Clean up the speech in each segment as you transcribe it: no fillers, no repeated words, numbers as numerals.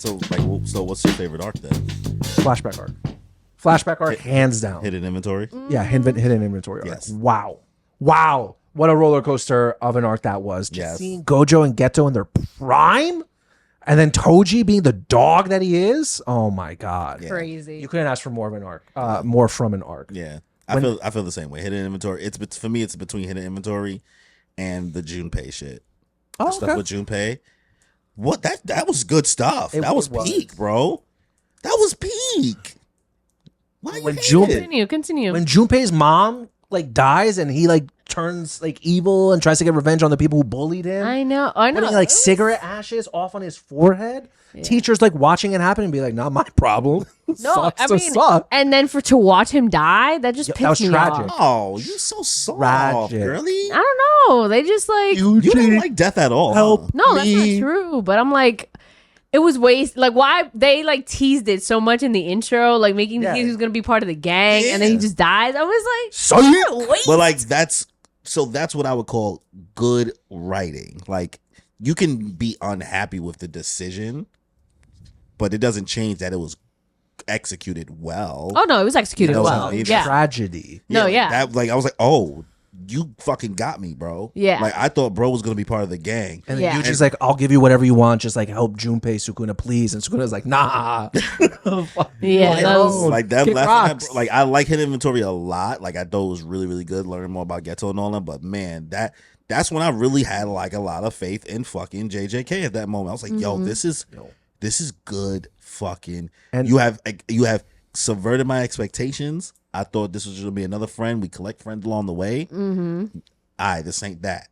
So what's your favorite arc then? Flashback arc. Flashback arc, hands down. Hidden inventory. Yeah, hidden inventory arc. Yes. Wow. What a roller coaster of an arc that was. Just seeing Gojo and Geto in their prime, and then Toji being the dog that he is. Oh my god, crazy! You couldn't ask for more of an arc. More from an arc. Yeah, I feel the same way. Hidden inventory. For me, it's between hidden inventory and the Junpei shit. The stuff with Junpei. What that was good stuff. That was peak, bro. That was peak. Continue. When Junpei's mom like dies and he like turns like evil and tries to get revenge on the people who bullied him. I know. Putting like cigarette ashes off on his forehead. Yeah. Teachers like watching it happen and be like, "Not my problem." Suck. And then to watch him die, that just pissed me tragic. off. Oh, you're so soft, girly. I don't know. They just like you don't like death at all. Help No, me. that's not true. But I'm like, it was waste. Like, why they like teased it so much in the intro, like making he was gonna be part of the gang, and then he just dies. I was like, but like that's what I would call good writing. Like, you can be unhappy with the decision, but it doesn't change that it was executed well. Oh no, it was executed well. Yeah, tragedy. No, yeah. That, like, I was like, oh, you fucking got me, bro. Yeah. Like, I thought bro was gonna be part of the gang. And then Yuji's like, I'll give you whatever you want, just like help Junpei Sukuna, please. And Sukuna's like, nah. Yeah, that was like that. Like, I like Hidden Inventory a lot. Like, I thought it was really, really good learning more about Geto and all that. But man, that's when I really had like a lot of faith in fucking JJK at that moment. I was like, yo, this is good fucking. And you have subverted my expectations. I thought this was going to be another friend. We collect friends along the way. This ain't that.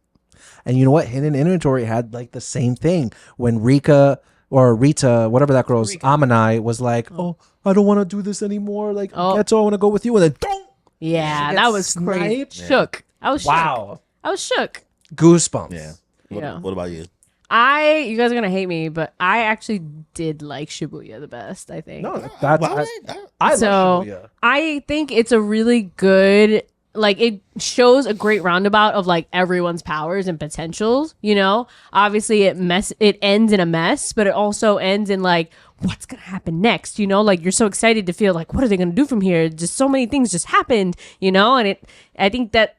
And you know what? Hidden Inventory had like the same thing when Rika or Rita, whatever that girl's, Amanai was like, oh, I don't want to do this anymore. Like, Geto, I want to go with you. And then, don't. Yeah, that was crazy. Shook. I was shook. Wow. I was shook. Goosebumps. Yeah. What about you? You guys are gonna hate me, but I actually did like Shibuya the best. I think. No, that's I love Shibuya. I think it's a really good. Like, it shows a great roundabout of like everyone's powers and potentials. You know, obviously it ends in a mess, but it also ends in like, what's gonna happen next? You know, like, you're so excited to feel like, what are they gonna do from here? Just so many things just happened. You know, and I think that.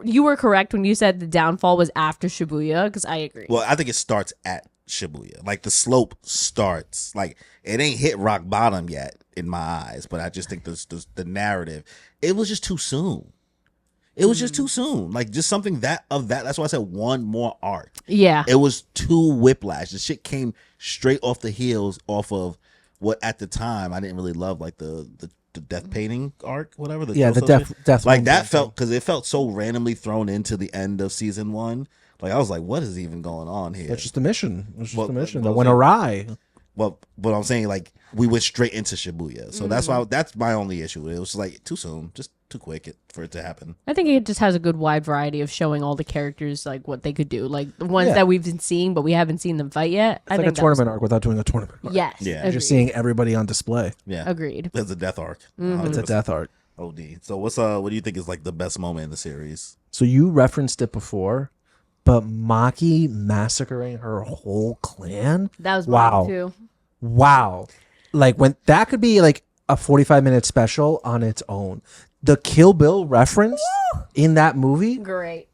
You were correct when you said the downfall was after Shibuya, because I agree. Well, I think it starts at Shibuya. Like, the slope starts. Like, it ain't hit rock bottom yet in my eyes, but I just think the narrative, it was just too soon. It was just too soon. Like, just something that's why I said one more arc. Yeah. It was too whiplash. The shit came straight off the heels off of what at the time I didn't really love, like the death painting arc, whatever. The death. Like, that felt, because it felt so randomly thrown into the end of season 1. Like, I was like, what is even going on here? That's just the mission. It's just the mission that went awry. Well, but I'm saying, like, we went straight into Shibuya, so that's my only issue. It was like too soon, just too quick for it to happen. I think it just has a good wide variety of showing all the characters, like, what they could do, like the ones that we've been seeing but we haven't seen them fight yet. It's like a tournament arc without doing a tournament arc. Yes. Yeah. Agreed. Just seeing everybody on display. Yeah. Agreed. It's a death arc. It's a death arc. OD. So what do you think is like the best moment in the series? So you referenced it before, but Maki massacring her whole clan. That was mine too. Wow. Like, when that could be like a 45-minute special on its own. The Kill Bill reference in that movie. Great.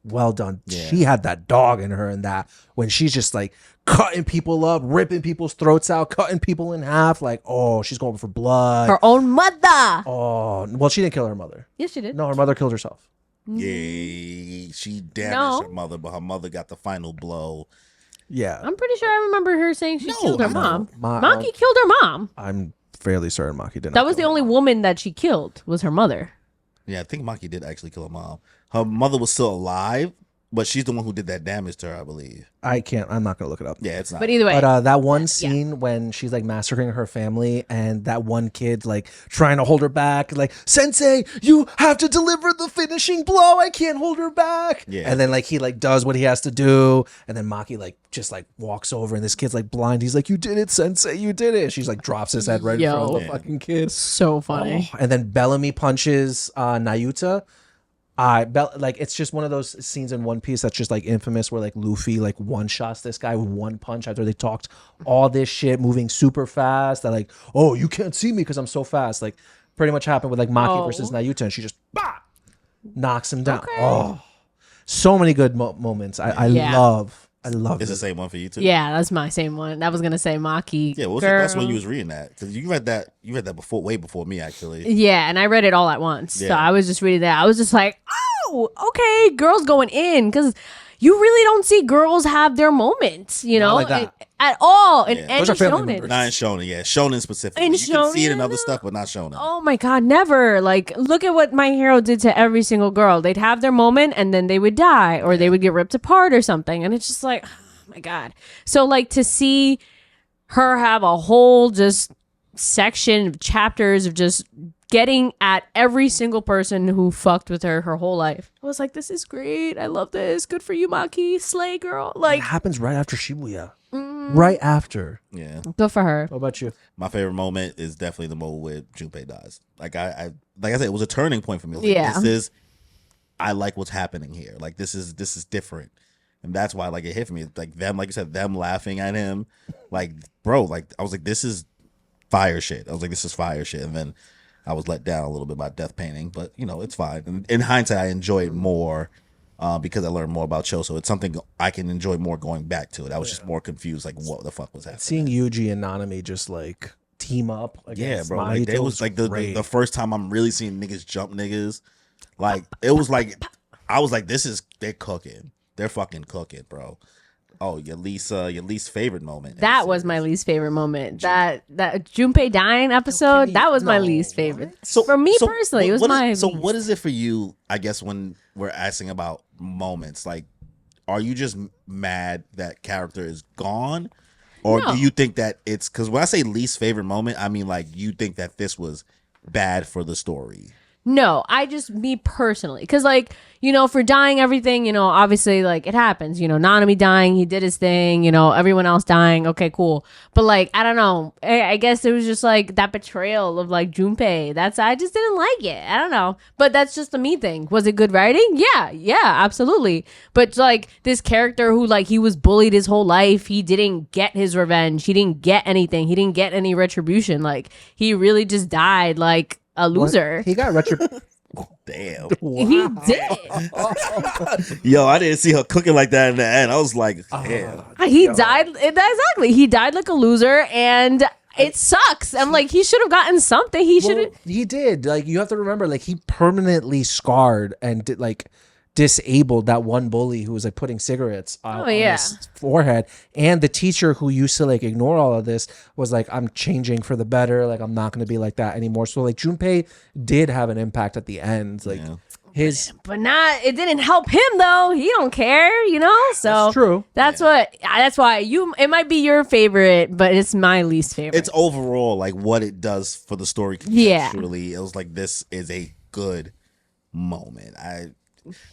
Well done. Yeah. She had that dog in her, and that when she's just like cutting people up, ripping people's throats out, cutting people in half, like, oh, she's going for blood. Her own mother. Oh, well, she didn't kill her mother. Yes, she did. No, her mother killed herself. Yeah, she damaged her mother, but her mother got the final blow. Yeah. I'm pretty sure I remember her saying she killed her mom. Maki killed her mom. I'm fairly certain Maki did not. That was the only woman that she killed, was her mother. Yeah, I think Maki did actually kill her mom. Her mother was still alive, but she's the one who did that damage to her, I believe. I'm not going to look it up. Yeah, it's not. But either way. But that one scene when she's like massacring her family and that one kid like trying to hold her back, like, Sensei, you have to deliver the finishing blow. I can't hold her back. Yeah. And then like he like does what he has to do. And then Maki like just like walks over and this kid's like blind. He's like, you did it, Sensei. You did it. She's like drops his head right in front of the fucking kid. So funny. Oh. And then Bellamy punches Nayuta. Like it's just one of those scenes in One Piece that's just like infamous, where like Luffy like one shots this guy with one punch after they talked all this shit, moving super fast. That like, oh, you can't see me because I'm so fast. Like pretty much happened with like Maki versus Naruto, and she just knocks him down. Okay. Oh, so many good moments. I love It's it. the same one for you too. Yeah, that's my same one. I was gonna say Maki. Yeah, what was your thoughts when you was reading that? Because you read that before, way before me actually. Yeah, and I read it all at once. Yeah. So I was just reading that. I was just like, oh, okay, girls going in, because you really don't see girls have their moments, you know, like that. at all in Yeah. any Those are family shonen. members. Not in shonen, yeah, shonen specifically. In You can see it in shonen? other stuff, but not shonen. Oh my god, never. Like, look at what My Hero did to every single girl. They'd have their moment and then they would die, or they would get ripped apart or something, and it's just like, oh my god. So like, to see her have a whole just section of chapters of just getting at every single person who fucked with her whole life, I was like, this is great. I love this. Good for you, Maki. Slay, girl. Like, It happens right after Shibuya. Right after. Yeah, good for her. What about you? my favorite moment is definitely the moment where Junpei dies. Like like I said, it was a turning point for me. Like, Yeah. I like what's happening here. Like this is different. And that's why like it hit me. Like them, like you said, them laughing at him. Like, bro, like I was like, this is fire shit. I was like, this is fire shit. And then I was let down a little bit by death painting, but you know, it's fine. And in hindsight, I enjoy it more because I learned more about Choso. It's something I can enjoy more going back to it. I was just more confused, like what the fuck was happening. Seeing Yuji and Nanami just like team up Yeah, against bro. Like Mahito it was like the great. first time I'm really seeing niggas jump niggas. Like it was like I was like, they're cooking. They're fucking cooking, bro. Oh, your least favorite moment. in the That was series. my least favorite moment. That Junpei dying episode, that was my least favorite. For me personally, it was my So least. what is it for you? I guess when we're asking about moments, like, are you just mad that character is gone, or No. do you think that it's because when I say least favorite moment, I mean like you think that this was bad for the story? No, me personally. Because, like, you know, for dying everything, you know, obviously, like, it happens. You know, Nanami dying, he did his thing, you know, everyone else dying. Okay, cool. But, like, I don't know. I guess it was just, like, that betrayal of, like, Junpei. I just didn't like it. I don't know. But that's just a me thing. Was it good writing? Yeah, absolutely. But, like, this character who, like, he was bullied his whole life, he didn't get his revenge. He didn't get anything. He didn't get any retribution. Like, he really just died, like, a loser. He got retro. Damn. He did. Yo, I didn't see her cooking like that in the end. I was like, damn. He died. Exactly. He died like a loser, and it sucks. I'm like, he should have gotten something. He should have. Well, he did. Like you have to remember, like he permanently scarred and did like disabled that one bully who was like putting cigarettes on his forehead, and the teacher who used to like ignore all of this was like, I'm changing for the better, like I'm not going to be like that anymore. So like Junpei did have an impact at the end, like his But not. It didn't help him though. He don't care, you know. So That's true. That's why it might be your favorite, but it's my least favorite. It's overall like what it does for the story Yeah. contextually. It was like, this is a good moment.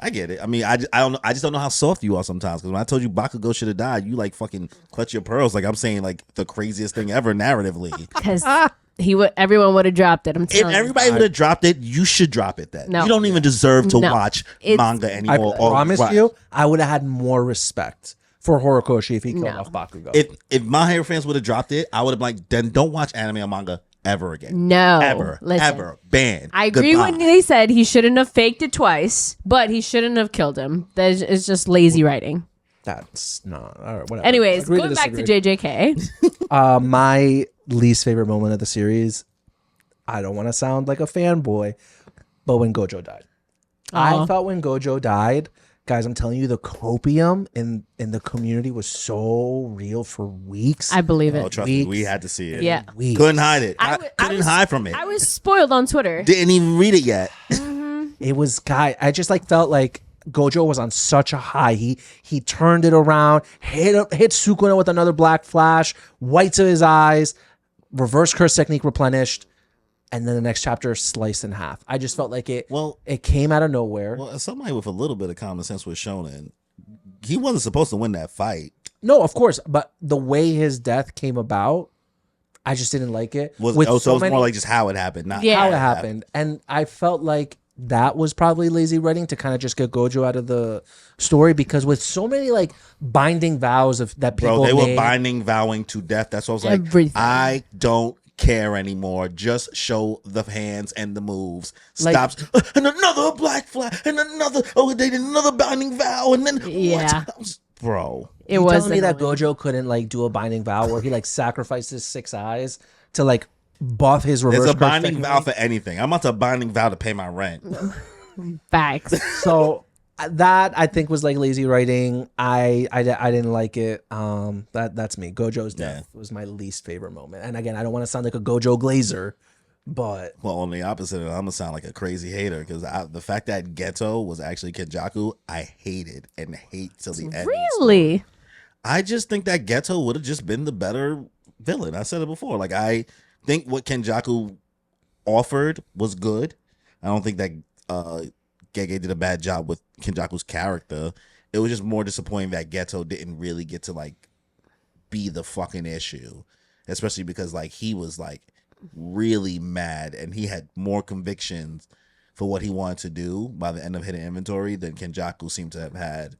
I get it. I mean, I don't know. I just don't know how soft you are sometimes. Because when I told you Bakugo should have died, you like fucking clutch your pearls. Like I'm saying, like the craziest thing ever narratively. because everyone would have dropped it. I'm If telling you. everybody would have dropped it, you should drop it. Then No. you don't even deserve to No. watch It's- manga I anymore. promise Right. you, I would have had more respect for Horikoshi if he killed No. off Bakugo. If My Hero fans would have dropped it, I would have been like, then don't watch anime or manga ever again. No. Ever. Listen. Ever. Banned. I agree Goodbye. when they said he shouldn't have faked it twice, but he shouldn't have killed him. It's just lazy writing. That's not all right. Whatever. Anyways, Agree going back to disagree. JJK. My least favorite moment of the series, I don't want to sound like a fanboy, but when Gojo died. I felt when Gojo died, guys, I'm telling you, the copium in the community was so real for weeks. I believe Oh, it. trust me, we had to see it. Yeah. Weeks. Couldn't hide it. I I w- I couldn't was- hide from it. I was spoiled on Twitter. Didn't even read it yet. It was, guy. I just like felt like Gojo was on such a high. He turned it around, hit Sukuna with another black flash, white to his eyes, reverse curse technique replenished, and then the next chapter sliced in half. I just felt like it came out of nowhere. Well, as somebody with a little bit of common sense with Shonen, he wasn't supposed to win that fight. No, of course, but the way his death came about, I just didn't like it. So With it was so many- more like just how it happened, not Yeah. how how it happened. And I felt like that was probably lazy writing to kind of just get Gojo out of the story, because with so many like binding vows of that people they made, were binding vowing to death. That's what I was like, Everything. I don't care anymore. Just show the hands and the moves. Like- Stops. And another black flag and another, they did another binding vow and then Yeah. what? Bro. It you was telling me that annoying. Gojo couldn't like do a binding vow where he like sacrificed his 6 eyes to like buff his reverse There's a curse binding technique? vow for anything. I'm about to binding vow to pay my rent. Facts. So that I think was like lazy writing. I didn't like it. That's me. Gojo's death was my least favorite moment. And again, I don't want to sound like a Gojo glazer, but Well, on the opposite, I'm gonna sound like a crazy hater because the fact that Geto was actually Kenjaku, I hated and hate till the end. Really? I just think that Geto would have just been the better villain. I said it before. Like, I think what Kenjaku offered was good. I don't think that Gege did a bad job with Kenjaku's character. It was just more disappointing that Geto didn't really get to like be the fucking issue, especially because like he was like really mad and he had more convictions for what he wanted to do by the end of Hidden Inventory than Kenjaku seemed to have had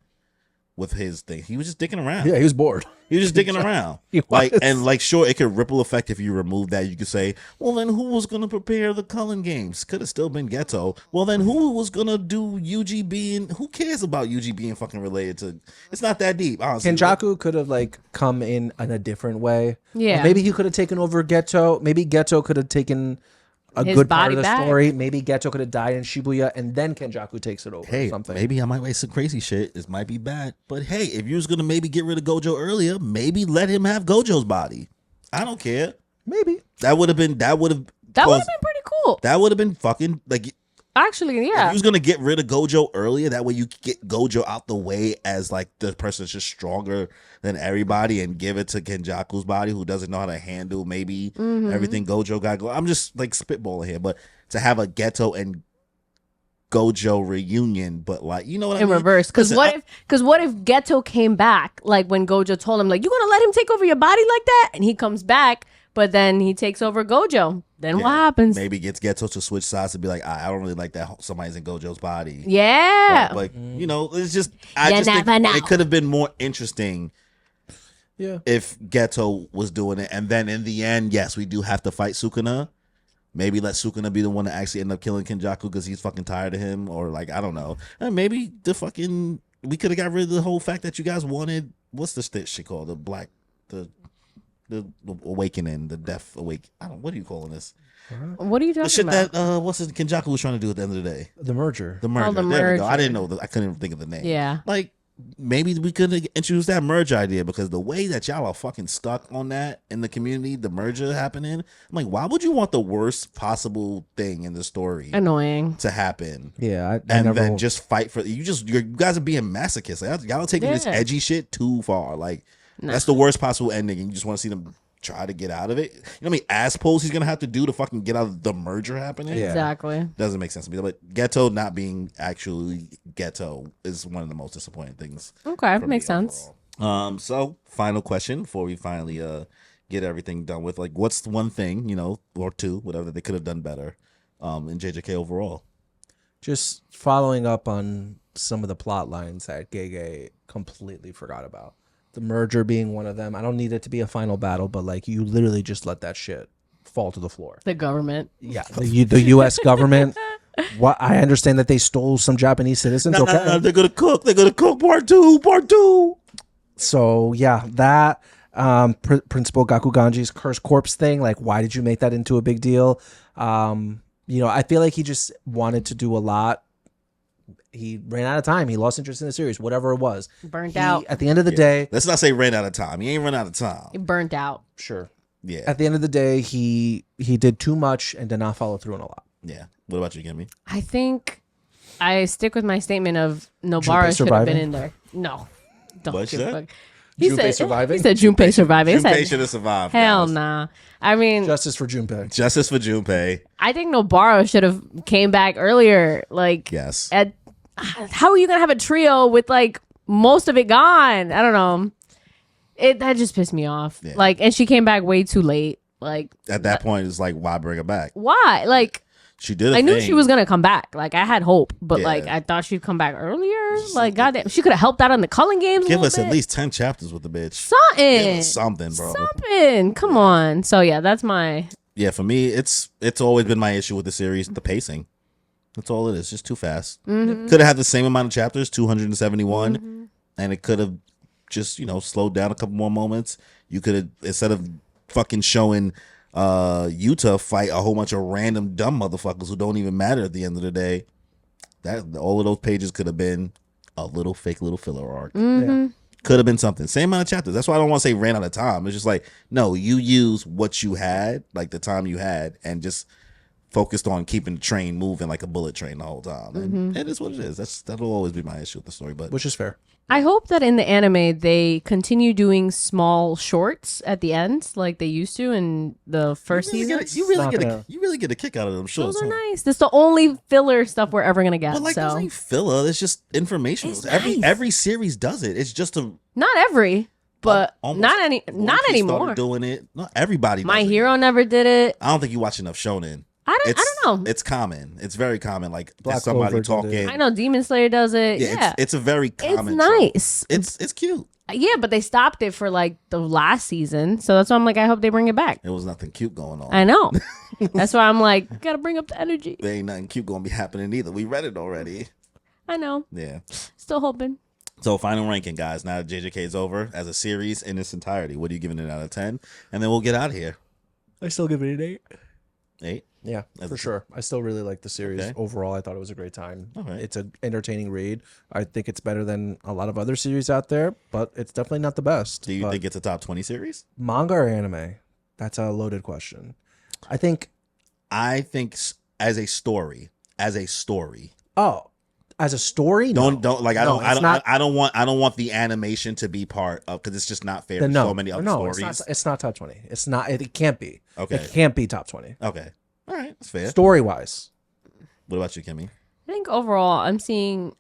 with his thing. He was just dicking around. yeah, he was bored. He was just dicking around. He Like, was. and like, sure, it could ripple effect if you remove that. You could say, well, then who was going to prepare the Cullen games? Could have still been Geto. Well, then who was going to do UGB? And who cares about UG being fucking related to? It's not that deep, honestly. Kenjaku could have like come in a different way. Yeah. Like, maybe he could have taken over Geto. Maybe Geto could have taken a His good part body of the back. story. Maybe Geto could have died in Shibuya and then Kenjaku takes it over or Hey, something. maybe I might write some crazy shit. It might be bad. But hey, if you was going to maybe get rid of Gojo earlier, maybe let him have Gojo's body. I don't care. Maybe. That would have been That would have been pretty cool. That would have been fucking like. Actually, If yeah. you was gonna get rid of Gojo earlier, that way you could get Gojo out the way as like the person that's just stronger than everybody, and give it to Kenjaku's body, who doesn't know how to handle maybe everything Gojo got going. I'm just like spitballing here, but to have a Geto and Gojo reunion, but like, you know what I In mean? reverse, because Listen, what if Geto came back, like when Gojo told him, like, you gonna let him take over your body like that, and he comes back, but then he takes over Gojo. Then what happens? Maybe gets Geto to switch sides and be like, I don't really like that somebody's in Gojo's body. Yeah, Like, you know, it's just I You just think never know. it could have been more interesting Yeah. if Geto was doing it, and then in the end, yes, we do have to fight Sukuna. Maybe let Sukuna be the one to actually end up killing Kenjaku because he's fucking tired of him, or like, I don't know. And maybe we could have got rid of the whole fact that you guys wanted, what's this shit called? The awakening, the death awake. What are you calling this? what are you The talking shit about? that what's it Kenjaku was trying to do at the end of the day. The merger. The merger. the There we go. merger. I didn't know that. I couldn't even think of the name. Yeah. Like, maybe we could introduce that merge idea, because the way that y'all are fucking stuck on that in the community, the merger happening, I'm like, why would you want the worst possible thing in the story Annoying. to happen? Yeah. I And never, then just fight for you guys are being masochists. Like, y'all are taking this Yeah. edgy shit too far. Like, that's the worst possible ending, and you just want to see them try to get out of it. You know how many ass pulls he's gonna have to do to fucking get out of the merger happening? Yeah. Exactly. Doesn't make sense to me. But Geto not being actually Geto is one of the most disappointing things. Okay, for makes me sense. overall. So final question before we finally get everything done with, like, what's the one thing, or two, whatever, that they could have done better in JJK overall? just following up on some of the plot lines that Gege completely forgot about. The merger being one of them. I don't need it to be a final battle, but like you literally just let that shit fall to the floor. The government. Yeah, the U.S. government. What I understand that they stole some Japanese citizens. No, okay, they're gonna cook. They're gonna cook part two. so yeah, that Principal Gakuganji's cursed corpse thing. Like, why did you make that into a big deal? I feel like he just wanted to do a lot. He ran out of time. He lost interest in the series, whatever it was. Burnt out. At the end of the day, Let's not say ran out of time. He ain't run out of time. It burnt out. sure. Yeah, At the end of the day, he did too much and did not follow through on a lot. yeah. What about you, Gimme? I think I stick with my statement of Nobara Junpei should have surviving? been in there. No. Don't What'd you give a say? fuck. He Junpei said surviving? He said Junpei surviving. I Junpei said, should have survived. hell guys. nah. I mean, Justice for Junpei. Justice for Junpei. I think Nobara should have came back earlier. Like, Yes. how are you gonna have a trio with like most of it gone? I don't know. That just pissed me off. Yeah. Like, and she came back way too late. Like, At that point, it's like, why bring her back? why? Like, She did. I knew she was gonna come back. Like I had hope, but like I thought she'd come back earlier. Like goddamn, she could have helped out on the Cullen games. Give us at least 10 chapters with the bitch. Something, bro. Something. Come on. So yeah, that's my. Yeah, for me, it's always been my issue with the series, the pacing. That's all it is. Just too fast. Mm-hmm. Could have had the same amount of chapters, 271, and it could have just slowed down a couple more moments. You could have, instead of fucking showing Utah fight a whole bunch of random dumb motherfuckers who don't even matter at the end of the day, that all of those pages could have been a little filler arc. Mm-hmm. Yeah. Could have been something. Same amount of chapters. That's why I don't want to say ran out of time. It's just like, no, you use what you had, like the time you had, and just focused on keeping the train moving like a bullet train the whole time. And it is what it is. That'll always be my issue with the story. But which is fair. I hope that in the anime they continue doing small shorts at the end, like they used to in the first season. You really get a kick out of them shorts. Those are nice. That's the only filler stuff we're ever gonna get. But like, so. those ain't filler. It's just informational. It's nice. Every series does it. It's just a Not every, but almost not One Piece anymore. started doing it. Not everybody. My does Hero never did it. I don't think you watch enough shonen. I don't know. It's common. It's very common. Like Black somebody Clover did it. talking. I know Demon Slayer does it. Yeah, it's a very common. nice. trope. It's cute. Yeah, but they stopped it for like the last season, so that's why I'm like, I hope they bring it back. There was nothing cute going on. I know. That's why I'm like, gotta bring up the energy. There ain't nothing cute gonna be happening either. We read it already. I know. Yeah. Still hoping. So final ranking, guys. Now that JJK is over as a series in its entirety, what are you giving it out of 10? And then we'll get out of here. I still give it an 8. 8? Yeah, for sure. I still really like the series. Okay. Overall, I thought it was a great time. Okay. It's an entertaining read. I think it's better than a lot of other series out there, but it's definitely not the best. Do you But think it's a top 20 series? manga or anime? That's a loaded question. I think. As a story. Oh, as a story, Don't no. like I No, don't it's not- I don't want the animation to be part of, because it's just not fair to No, so many other no, stories. it's not top 20. It's not. It can't be. Okay. It can't be top 20. Okay. All right, that's fair. Story wise, What about you, Kimmy? I think overall, I'm seeing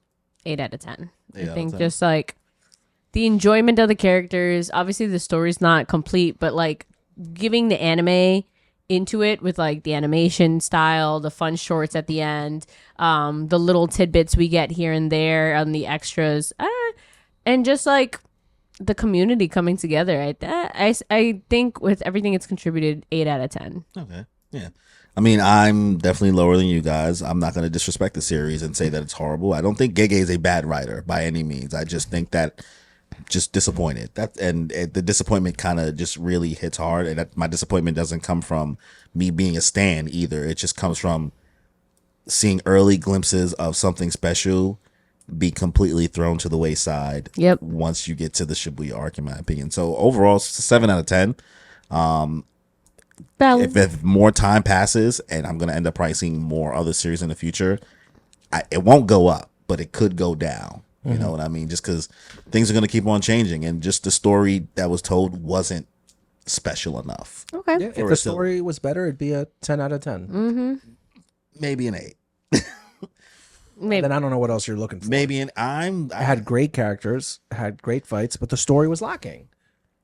8 out of 10. 8 I out of think 10. just like the enjoyment of the characters. Obviously, the story's not complete, but like giving the anime into it with like the animation style, the fun shorts at the end, the little tidbits we get here and there on the extras, and just like the community coming together. I think with everything it's contributed, 8 out of 10. Okay. Yeah. I mean, I'm definitely lower than you guys. I'm not going to disrespect the series and say that it's horrible. I don't think Gege is a bad writer by any means. I just think that just disappointed. And the disappointment kind of just really hits hard. And my disappointment doesn't come from me being a stan either. It just comes from seeing early glimpses of something special be completely thrown to the wayside. Yep. Once you get to the Shibuya arc, in my opinion. So overall, it's a 7 out of 10. If more time passes and I'm going to end up pricing more other series in the future, it won't go up, but it could go down. You know what I mean? Just because things are going to keep on changing, and just the story that was told wasn't special enough. Okay. yeah, if the story was better, it'd be a 10 out of 10. Maybe an 8. Maybe. Then I don't know what else you're looking for. Maybe an I had great characters, had great fights, but the story was lacking.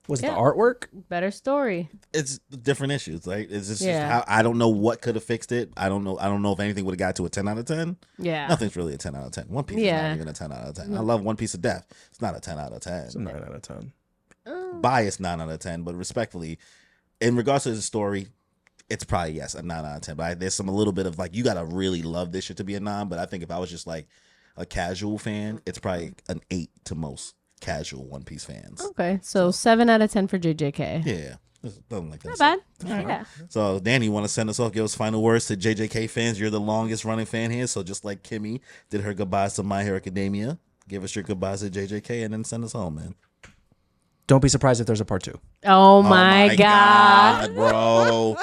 Was it the artwork? Better story. It's different issues. Like it's just Yeah. how, I don't know what could have fixed it. I don't know if anything would have got to a 10 out of 10. Yeah. Nothing's really a 10 out of 10. One Piece is Yeah. not even a 10 out of 10. I love One Piece of Death. It's not a 10 out of 10. It's a 9 out of 10. Biased 9 out of 10, but respectfully, in regards to the story, it's probably yes a 9 out of 10. But there's a little bit of like, you gotta really love this shit to be a 9. But I think if I was just like a casual fan, it's probably an 8 to most casual One Piece fans. Okay, so 7 out of 10 for JJK. Yeah, something like that. Not bad. Alright. Yeah. So Danny, you want to send us off? Give us final words to JJK fans. You're the longest running fan here, so just like Kimmy did her goodbyes to My Hero Academia, give us your goodbyes to JJK, and then send us home, man. Don't be surprised if there's a part 2. Oh my God. bro.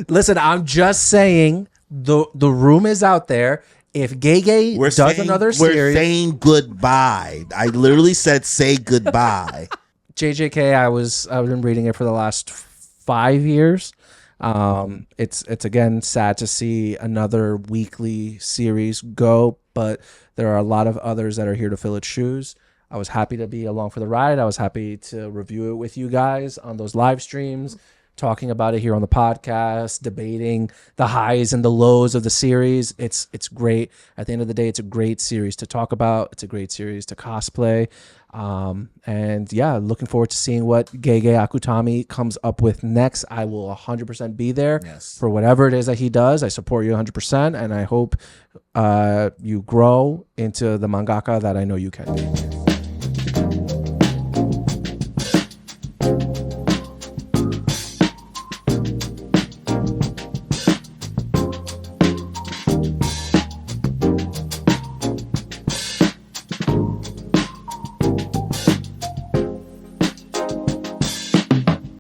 Listen, I'm just saying the room is out there. If Gege does another we're series, saying goodbye. I literally said say goodbye. JJK, I've been reading it for the last 5 years. It's again sad to see another weekly series go, but there are a lot of others that are here to fill its shoes. I was happy to be along for the ride. I was happy to review it with you guys on those live streams, talking about it here on the podcast, debating the highs and the lows of the series. It's great. At the end of the day, it's a great series to talk about. It's a great series to cosplay. And yeah, looking forward to seeing what Gege Akutami comes up with next. I will 100% be there for whatever it is that he does. I support you 100%, and I hope you grow into the mangaka that I know you can be.